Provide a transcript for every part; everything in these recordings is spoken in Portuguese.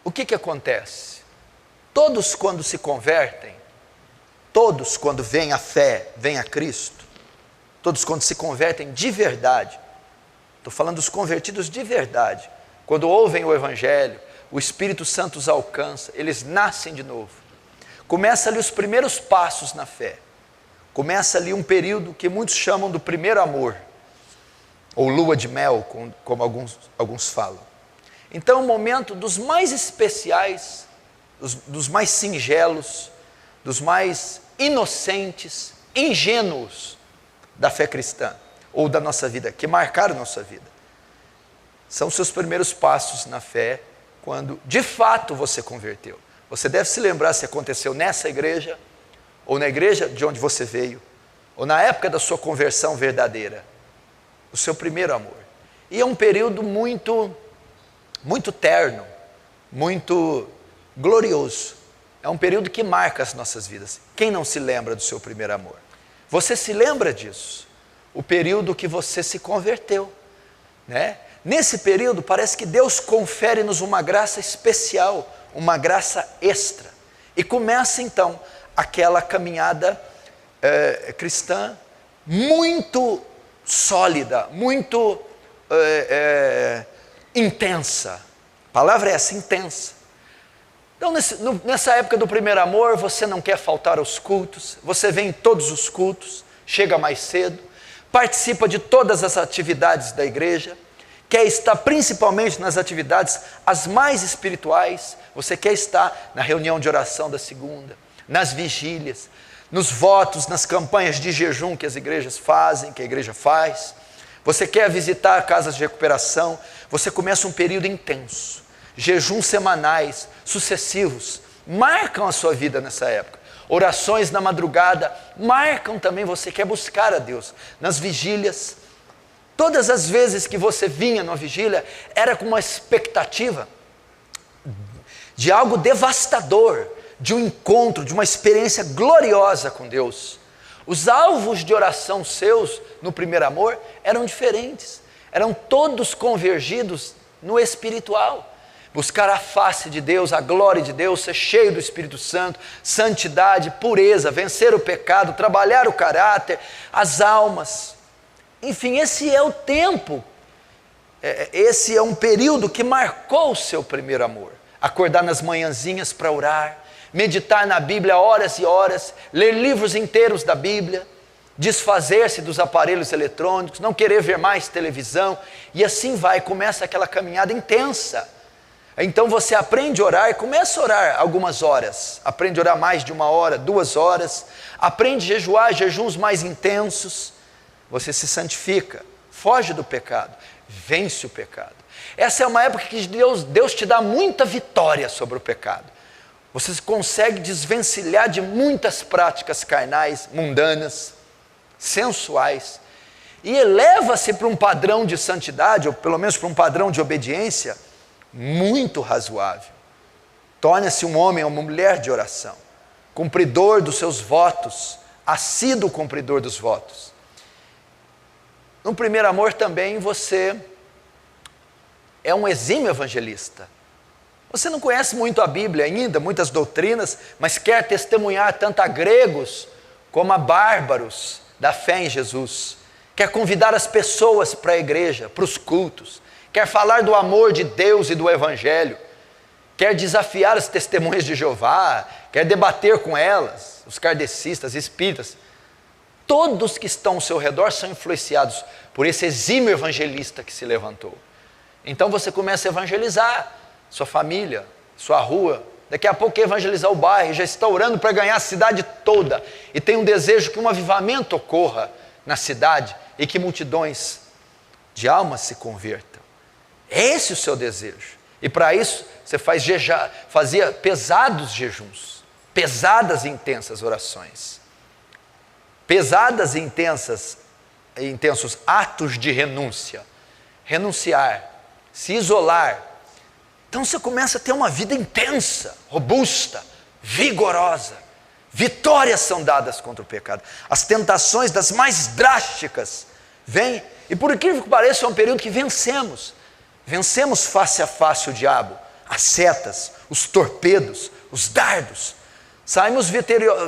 o que acontece? Todos quando se convertem, todos quando vêm a fé, vêm a Cristo, todos quando se convertem de verdade, estou falando dos convertidos de verdade, quando ouvem o Evangelho, o Espírito Santo os alcança, eles nascem de novo. Começa ali os primeiros passos na fé. Começa ali um período que muitos chamam do primeiro amor, ou lua de mel, como alguns falam. Então é um momento dos mais especiais, dos mais singelos, dos mais inocentes, ingênuos da fé cristã, ou da nossa vida, que marcaram nossa vida. São seus primeiros passos na fé, quando de fato você converteu. Você deve se lembrar se aconteceu nessa igreja, ou na igreja de onde você veio, ou na época da sua conversão verdadeira, o seu primeiro amor. E é um período muito terno, muito glorioso. É um período que marca as nossas vidas. Quem não se lembra do seu primeiro amor? Você se lembra disso? O período que você se converteu, né? Nesse período parece que Deus confere-nos uma graça especial, uma graça extra. E começa então aquela caminhada cristã muito sólida, muito intensa. A palavra é essa, intensa. Então nessa época do primeiro amor, você não quer faltar aos cultos, você vem em todos os cultos, chega mais cedo, participa de todas as atividades da igreja, quer estar principalmente nas atividades as mais espirituais, você quer estar na reunião de oração da segunda, nas vigílias, nos votos, nas campanhas de jejum que as igrejas fazem, que a igreja faz, você quer visitar casas de recuperação, você começa um período intenso, jejuns semanais, sucessivos, marcam a sua vida nessa época, orações na madrugada, marcam também, você quer buscar a Deus, nas vigílias, todas as vezes que você vinha numa vigília, era com uma expectativa de algo devastador, de um encontro, de uma experiência gloriosa com Deus. Os alvos de oração seus, no primeiro amor, eram diferentes, eram todos convergidos no espiritual. Buscar a face de Deus, a glória de Deus, ser cheio do Espírito Santo, santidade, pureza, vencer o pecado, trabalhar o caráter, as almas. Enfim, esse é o tempo, esse é um período que marcou o seu primeiro amor. Acordar nas manhãzinhas para orar, meditar na Bíblia horas e horas, ler livros inteiros da Bíblia, desfazer-se dos aparelhos eletrônicos, não querer ver mais televisão, e assim vai, começa aquela caminhada intensa. Então você aprende a orar e começa a orar algumas horas, aprende a orar mais de 1 hora, 2 horas, aprende a jejuar, jejuns mais intensos, você se santifica, foge do pecado, vence o pecado. Essa é uma época que Deus te dá muita vitória sobre o pecado. Você consegue desvencilhar de muitas práticas carnais, mundanas, sensuais, e eleva-se para um padrão de santidade, ou pelo menos para um padrão de obediência, muito razoável. Torna-se um homem ou uma mulher de oração, cumpridor dos seus votos, assíduo cumpridor dos votos. No primeiro amor também você é um exímio evangelista. Você não conhece muito a Bíblia ainda, muitas doutrinas, mas quer testemunhar tanto a gregos como a bárbaros da fé em Jesus. Quer convidar as pessoas para a igreja, para os cultos. Quer falar do amor de Deus e do Evangelho. Quer desafiar as testemunhas de Jeová. Quer debater com elas, os kardecistas, espíritas. Todos que estão ao seu redor são influenciados por esse exímio evangelista que se levantou. Então você começa a evangelizar sua família, sua rua. Daqui a pouco quer evangelizar o bairro, já está orando para ganhar a cidade toda. E tem um desejo que um avivamento ocorra na cidade e que multidões de almas se convertam. É esse o seu desejo. E para isso você fazia pesados jejuns, pesadas e intensas orações. Pesadas e intensos atos de renúncia. Renunciar, se isolar. Então você começa a ter uma vida intensa, robusta, vigorosa. Vitórias são dadas contra o pecado. As tentações das mais drásticas vêm. E por incrível que pareça, é um período que vencemos. Vencemos face a face o diabo. as setas, os torpedos, os dardos. Saímos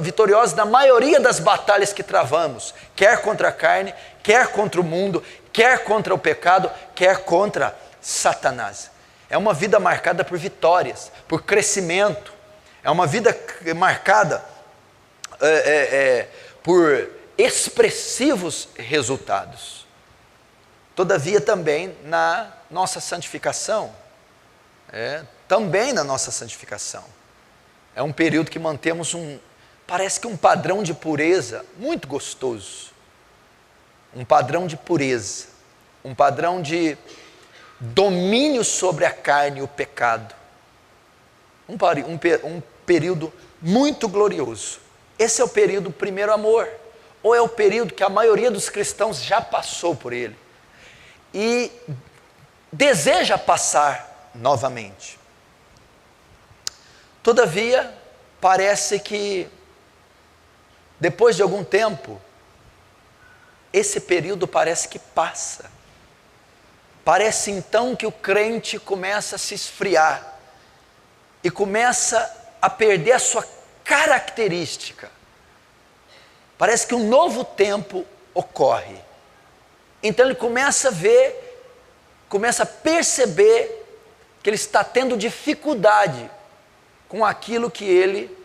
vitoriosos na maioria das batalhas que travamos, quer contra a carne, quer contra o mundo, quer contra o pecado, quer contra Satanás. É uma vida marcada por vitórias, por crescimento. É uma vida marcada por expressivos resultados. Todavia também na nossa santificação. Também na nossa santificação. É um período que mantemos parece que um padrão de pureza muito gostoso. Um padrão de pureza. Um padrão de domínio sobre a carne e o pecado. Um período muito glorioso. Esse é o período do primeiro amor. Ou é o período que a maioria dos cristãos já passou por ele. E deseja passar novamente. Todavia, parece que depois de algum tempo, esse período parece que passa. Parece então que o crente começa a se esfriar e começa a perder a sua característica. Parece que um novo tempo ocorre. Então ele começa a ver, começa a perceber que ele está tendo dificuldade com aquilo que ele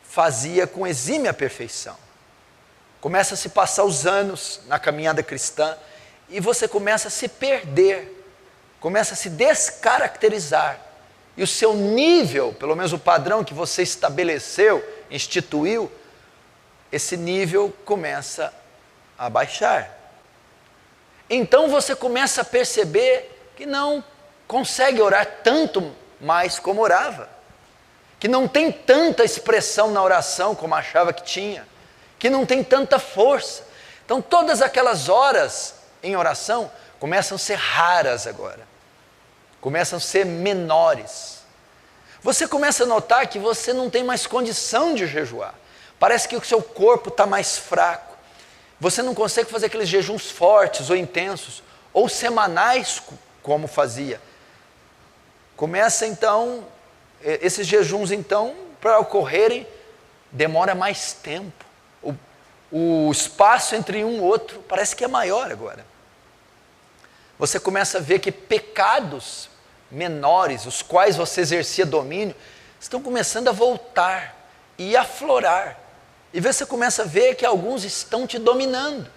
fazia com exímia perfeição. Começa a se passar os anos na caminhada cristã e você começa a se perder, começa a se descaracterizar. E o seu nível, pelo menos o padrão que você estabeleceu, instituiu, esse nível começa a baixar. Então você começa a perceber que não consegue orar tanto mais como orava, que não tem tanta expressão na oração como achava que tinha, que não tem tanta força. Então todas aquelas horas em oração começam a ser raras agora, começam a ser menores. Você começa a notar que você não tem mais condição de jejuar, parece que o seu corpo está mais fraco, você não consegue fazer aqueles jejuns fortes ou intensos, ou semanais como fazia. Começa então, esses jejuns então, para ocorrerem, demora mais tempo. O espaço entre um e outro parece que é maior agora. Você começa a ver que pecados menores, os quais você exercia domínio, estão começando a voltar e aflorar. E você começa a ver que alguns estão te dominando.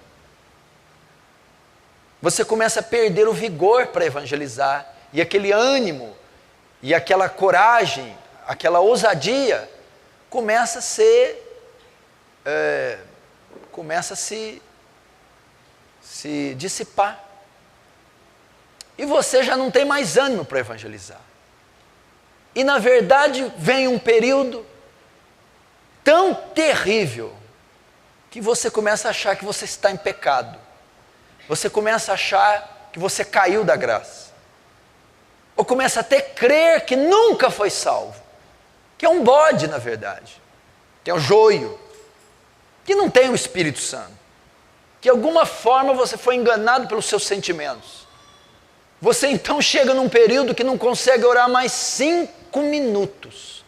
Você começa a perder o vigor para evangelizar, e aquele ânimo, e aquela coragem, aquela ousadia, começa a se dissipar. E você já não tem mais ânimo para evangelizar. E na verdade vem um período tão terrível, que você começa a achar que você está em pecado. Você começa a achar que você caiu da graça. Ou começa a até crer que nunca foi salvo. Que é um bode, na verdade. Que é um joio. Que não tem o Espírito Santo. Que de alguma forma você foi enganado pelos seus sentimentos. Você então chega num período que não consegue orar mais 5 minutos.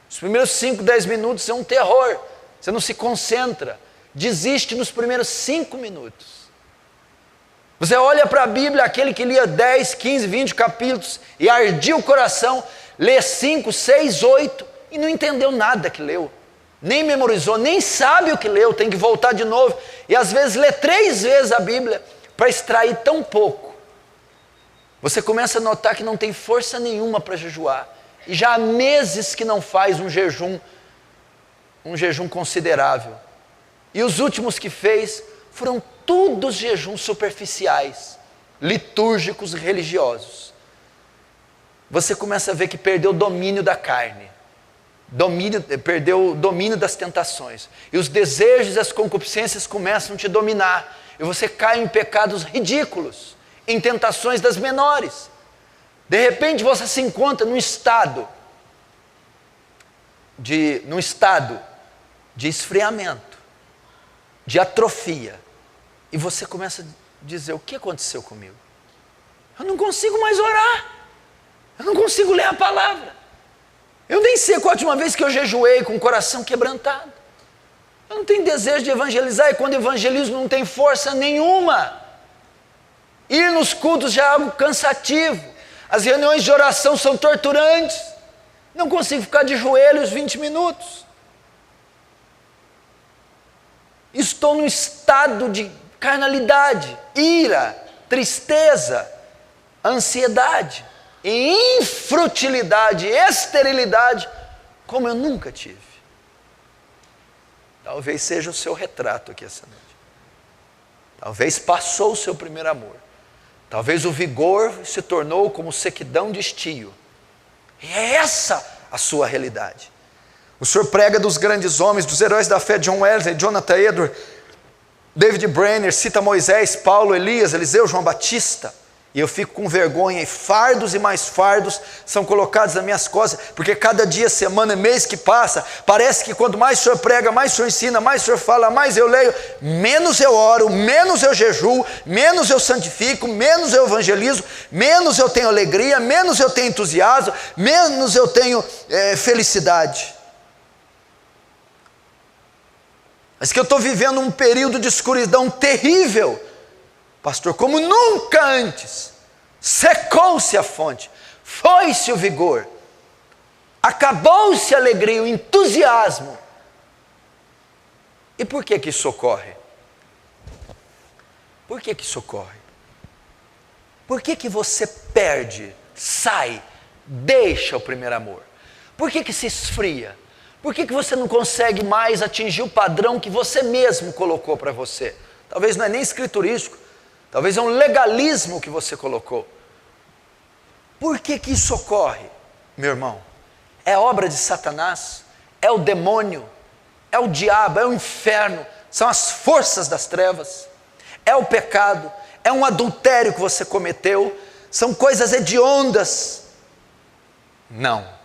Os primeiros 5, 10 minutos é um terror. Você não se concentra. Desiste nos primeiros 5 minutos. Você olha para a Bíblia, aquele que lia 10, 15, 20 capítulos e ardia o coração, lê 5, 6, 8 e não entendeu nada que leu. Nem memorizou, nem sabe o que leu, tem que voltar de novo. E às vezes lê 3 vezes a Bíblia para extrair tão pouco. Você começa a notar que não tem força nenhuma para jejuar. E já há meses que não faz um jejum considerável. E os últimos que fez foram todos jejuns superficiais, litúrgicos e religiosos. Você começa a ver que perdeu o domínio da carne, perdeu o domínio das tentações. E os desejos e as concupiscências começam a te dominar. E você cai em pecados ridículos, em tentações das menores. De repente você se encontra num estado de esfriamento, de atrofia. E você começa a dizer, o que aconteceu comigo? Eu não consigo mais orar. Eu não consigo ler a palavra. Eu nem sei qual a última vez que eu jejuei com o coração quebrantado. Eu não tenho desejo de evangelizar, e quando evangelismo não tem força nenhuma. Ir nos cultos já é algo cansativo. As reuniões de oração são torturantes. Não consigo ficar de joelhos 20 minutos. Estou num estado de carnalidade, ira, tristeza, ansiedade, e infrutilidade, esterilidade, como eu nunca tive. Talvez seja o seu retrato aqui essa noite. Talvez passou o seu primeiro amor. Talvez o vigor se tornou como sequidão de estio. E é essa a sua realidade. O Senhor prega dos grandes homens, dos heróis da fé, John Wesley, Jonathan Edwards, David Brainerd, cita Moisés, Paulo, Elias, Eliseu, João Batista. E eu fico com vergonha, e fardos e mais fardos são colocados nas minhas costas, porque cada dia, semana, mês que passa, parece que quanto mais o Senhor prega, mais o Senhor ensina, mais o Senhor fala, mais eu leio, menos eu oro, menos eu jejuo, menos eu santifico, menos eu evangelizo, menos eu tenho alegria, menos eu tenho entusiasmo, menos eu tenho felicidade. Mas que eu estou vivendo um período de escuridão terrível, pastor, como nunca antes. Secou-se a fonte, foi-se o vigor, acabou-se a alegria, o entusiasmo. E por que que isso ocorre? Por que que isso ocorre? Por que que você perde, sai, deixa o primeiro amor? Por que que se esfria? Por que que você não consegue mais atingir o padrão que você mesmo colocou para você? Talvez não é nem escriturístico, talvez é um legalismo que você colocou. Por que que isso ocorre, meu irmão? É obra de Satanás? É o demônio? É o diabo? É o inferno? São as forças das trevas? É o pecado? É um adultério que você cometeu? São coisas hediondas? Não.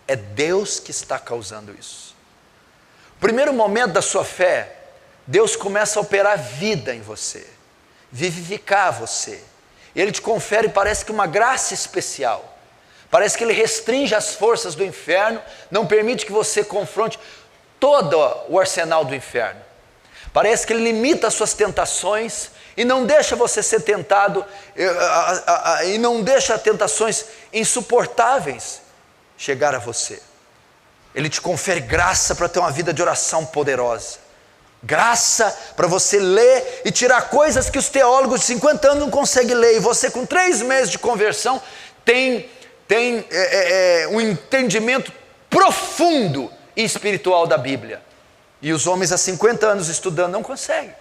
É Deus que está causando isso. Primeiro momento da sua fé, Deus começa a operar vida em você, vivificar você. Ele te confere, parece que uma graça especial. Parece que Ele restringe as forças do inferno, não permite que você confronte todo o arsenal do inferno. Parece que Ele limita as suas tentações e não deixa você ser tentado, e não deixa tentações insuportáveis chegar a você. Ele te confere graça para ter uma vida de oração poderosa, graça para você ler e tirar coisas que os teólogos de 50 anos não conseguem ler, e você com 3 meses de conversão tem um entendimento profundo e espiritual da Bíblia, e os homens há 50 anos estudando não conseguem.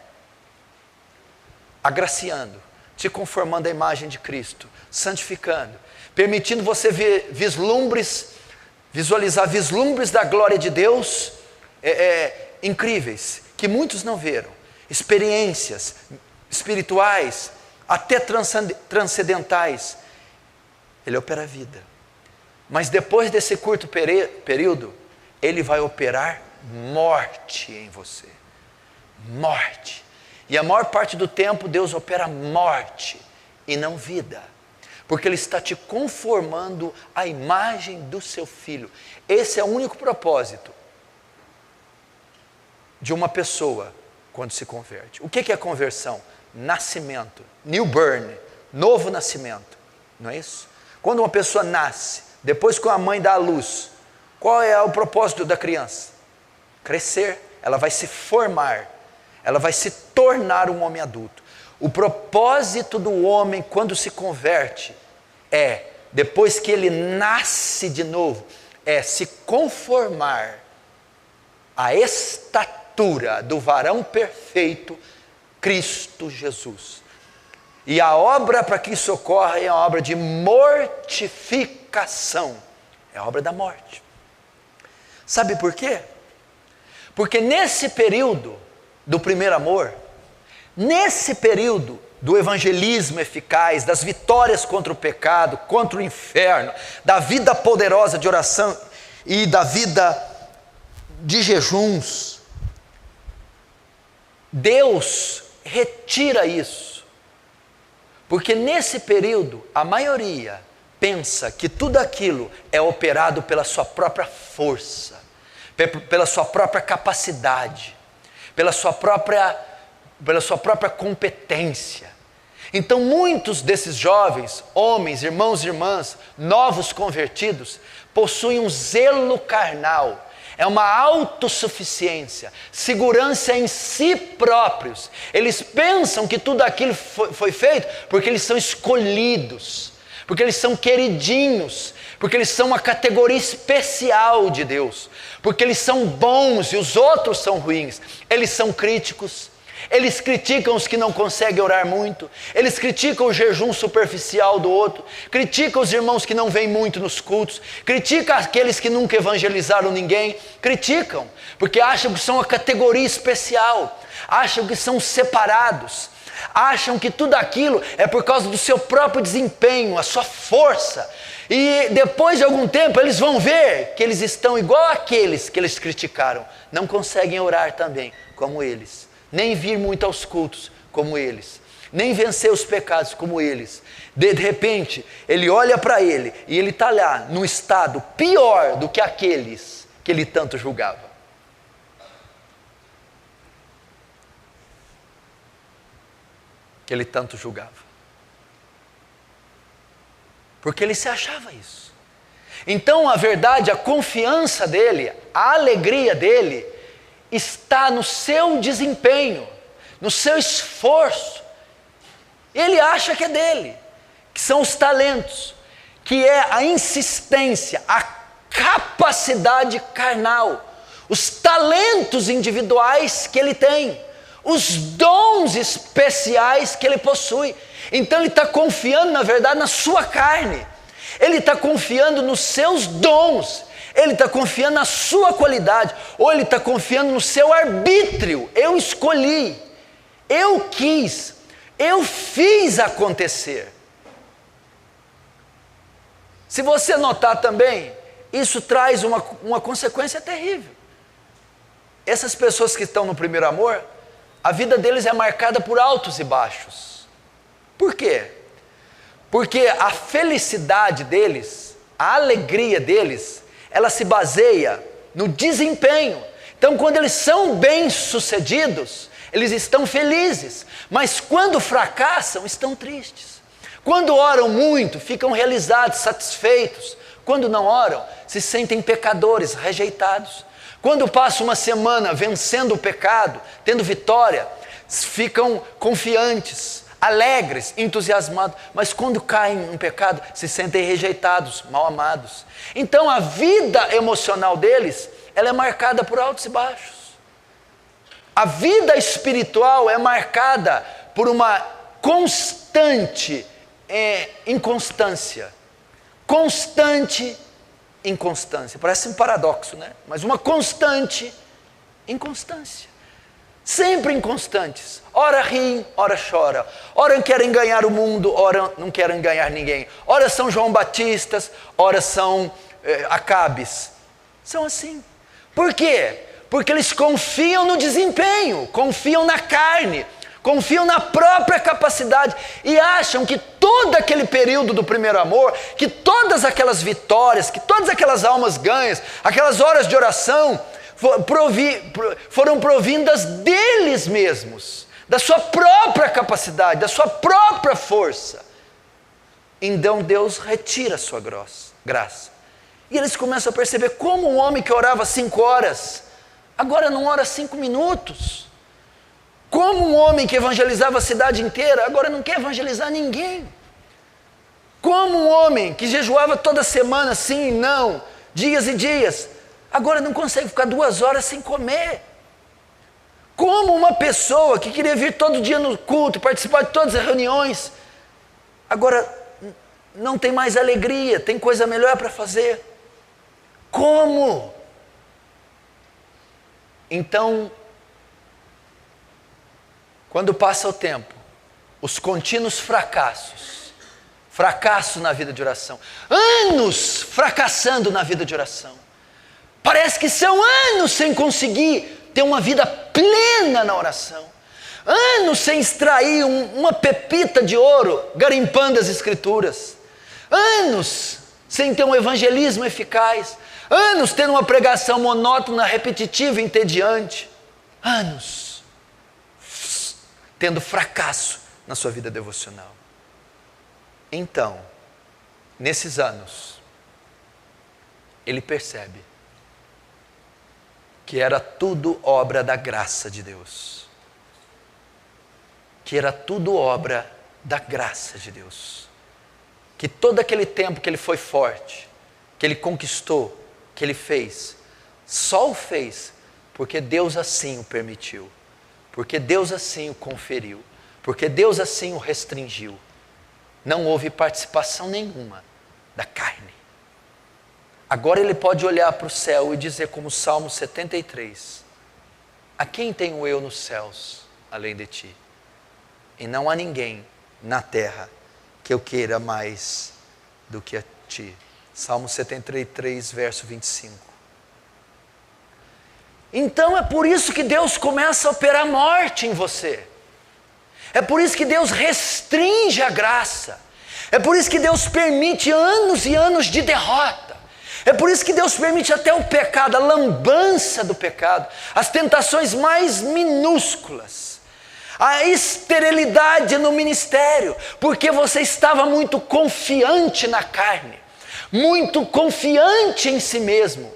Agraciando, te conformando à imagem de Cristo, santificando, permitindo você ver visualizar vislumbres da glória de Deus incríveis, que muitos não viram, experiências espirituais, até transcendentais. Ele opera a vida, mas depois desse curto período, Ele vai operar morte em você, morte, e a maior parte do tempo Deus opera morte e não vida, porque Ele está te conformando à imagem do seu Filho. Esse é o único propósito de uma pessoa quando se converte. O que é conversão? Nascimento, new birth, novo nascimento, não é isso? Quando uma pessoa nasce, depois que a mãe dá à luz, qual é o propósito da criança? Crescer, ela vai se formar, ela vai se tornar um homem adulto. O propósito do homem quando se converte depois que ele nasce de novo, se conformar à estatura do varão perfeito, Cristo Jesus. E a obra para que isso ocorra é a obra de mortificação, é a obra da morte. Sabe por quê? Porque nesse período do primeiro amor, nesse período do evangelismo eficaz, das vitórias contra o pecado, contra o inferno, da vida poderosa de oração e da vida de jejuns, Deus retira isso, porque nesse período a maioria pensa que tudo aquilo é operado pela sua própria força, pela sua própria capacidade, pela sua própria competência. Então muitos desses jovens, homens, irmãos e irmãs, novos convertidos, possuem um zelo carnal, é uma autossuficiência, segurança em si próprios. Eles pensam que tudo aquilo foi feito porque eles são escolhidos, porque eles são queridinhos, porque eles são uma categoria especial de Deus, porque eles são bons e os outros são ruins. Eles são críticos, eles criticam os que não conseguem orar muito, eles criticam o jejum superficial do outro, criticam os irmãos que não vêm muito nos cultos, criticam aqueles que nunca evangelizaram ninguém, criticam, porque acham que são uma categoria especial, acham que são separados, acham que tudo aquilo é por causa do seu próprio desempenho, a sua força, e depois de algum tempo eles vão ver que eles estão igual àqueles que eles criticaram, não conseguem orar também como eles, nem vir muito aos cultos como eles, nem vencer os pecados como eles. De repente, ele olha para ele e ele está lá num estado pior do que aqueles que ele tanto julgava. Que ele tanto julgava. Porque ele se achava isso. Então, a verdade, a confiança dele, a alegria dele, está no seu desempenho, no seu esforço. Ele acha que é dele, que são os talentos, que é a insistência, a capacidade carnal, os talentos individuais que ele tem, os dons especiais que ele possui. Então ele está confiando, na verdade, na sua carne, ele está confiando nos seus dons, ele está confiando na sua qualidade, ou ele está confiando no seu arbítrio. Eu escolhi, eu quis, eu fiz acontecer. Se você notar também, isso traz uma consequência terrível. Essas pessoas que estão no primeiro amor, a vida deles é marcada por altos e baixos. Por quê? Porque a felicidade deles, a alegria deles, ela se baseia no desempenho. Então, quando eles são bem-sucedidos, eles estão felizes. Mas quando fracassam, estão tristes. Quando oram muito, ficam realizados, satisfeitos. Quando não oram, se sentem pecadores, rejeitados. Quando passam uma semana vencendo o pecado, tendo vitória, ficam confiantes, alegres, entusiasmados, mas quando caem no pecado, se sentem rejeitados, mal amados. Então a vida emocional deles, ela é marcada por altos e baixos. A vida espiritual é marcada por uma constante inconstância. Constante inconstância. Parece um paradoxo, né? Mas uma constante inconstância. Sempre inconstantes, ora riem, ora choram, ora querem ganhar o mundo, ora não querem ganhar ninguém, ora são João Batistas, ora são Acabes, são assim. Por quê? Porque eles confiam no desempenho, confiam na carne, confiam na própria capacidade e acham que todo aquele período do primeiro amor, que todas aquelas vitórias, que todas aquelas almas ganhas, aquelas horas de oração, foram provindas deles mesmos, da sua própria capacidade, da sua própria força. Então Deus retira a sua graça. E eles começam a perceber como um homem que orava 5 horas, agora não ora 5 minutos. Como um homem que evangelizava a cidade inteira, agora não quer evangelizar ninguém. Como um homem que jejuava toda semana, sim e não, dias e dias, agora não consegue ficar 2 horas sem comer. Como uma pessoa que queria vir todo dia no culto, participar de todas as reuniões, agora não tem mais alegria, tem coisa melhor para fazer. Como? Então, quando passa o tempo, os contínuos fracasso na vida de oração, anos fracassando na vida de oração, parece que são anos sem conseguir ter uma vida plena na oração, anos sem extrair uma pepita de ouro, garimpando as escrituras, anos sem ter um evangelismo eficaz, anos tendo uma pregação monótona, repetitiva e entediante, anos tendo fracasso na sua vida devocional. Então, nesses anos, ele percebe que era tudo obra da graça de Deus. Que era tudo obra da graça de Deus. Que todo aquele tempo que ele foi forte, que ele conquistou, que ele fez, só o fez porque Deus assim o permitiu, porque Deus assim o conferiu, porque Deus assim o restringiu. Não houve participação nenhuma da carne. Agora ele pode olhar para o céu e dizer, como Salmo 73, a quem tenho eu nos céus, além de ti? E não há ninguém na terra que eu queira mais do que a ti. Salmo 73, verso 25. Então é por isso que Deus começa a operar morte em você. É por isso que Deus restringe a graça. É por isso que Deus permite anos e anos de derrota. É por isso que Deus permite até o pecado, a lambança do pecado, as tentações mais minúsculas, a esterilidade no ministério, porque você estava muito confiante na carne, muito confiante em si mesmo.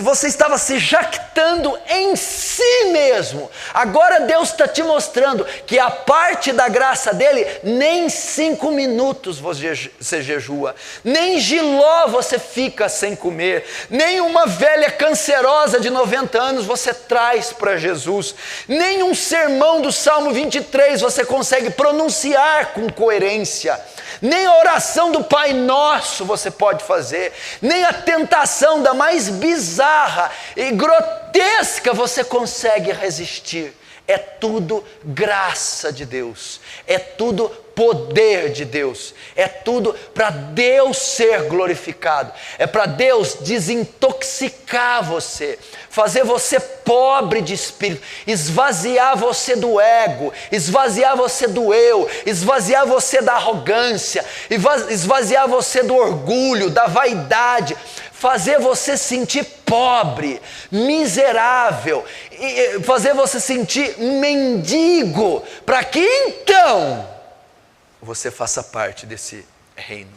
Você estava se jactando em si mesmo. Agora Deus está te mostrando que a parte da graça dele, nem 5 minutos você jejua, nem jiló você fica sem comer, nem uma velha cancerosa de 90 anos você traz para Jesus, nem um sermão do Salmo 23 você consegue pronunciar com coerência, nem a oração do Pai Nosso você pode fazer, nem a tentação da mais bizarra e grotesca você consegue resistir. É tudo graça de Deus, é tudo poder de Deus, é tudo para Deus ser glorificado, é para Deus desintoxicar você, fazer você pobre de espírito, esvaziar você do ego, esvaziar você do eu, esvaziar você da arrogância, esvaziar você do orgulho, da vaidade, fazer você sentir pobre, miserável, e fazer você sentir um mendigo, para que então você faça parte desse reino.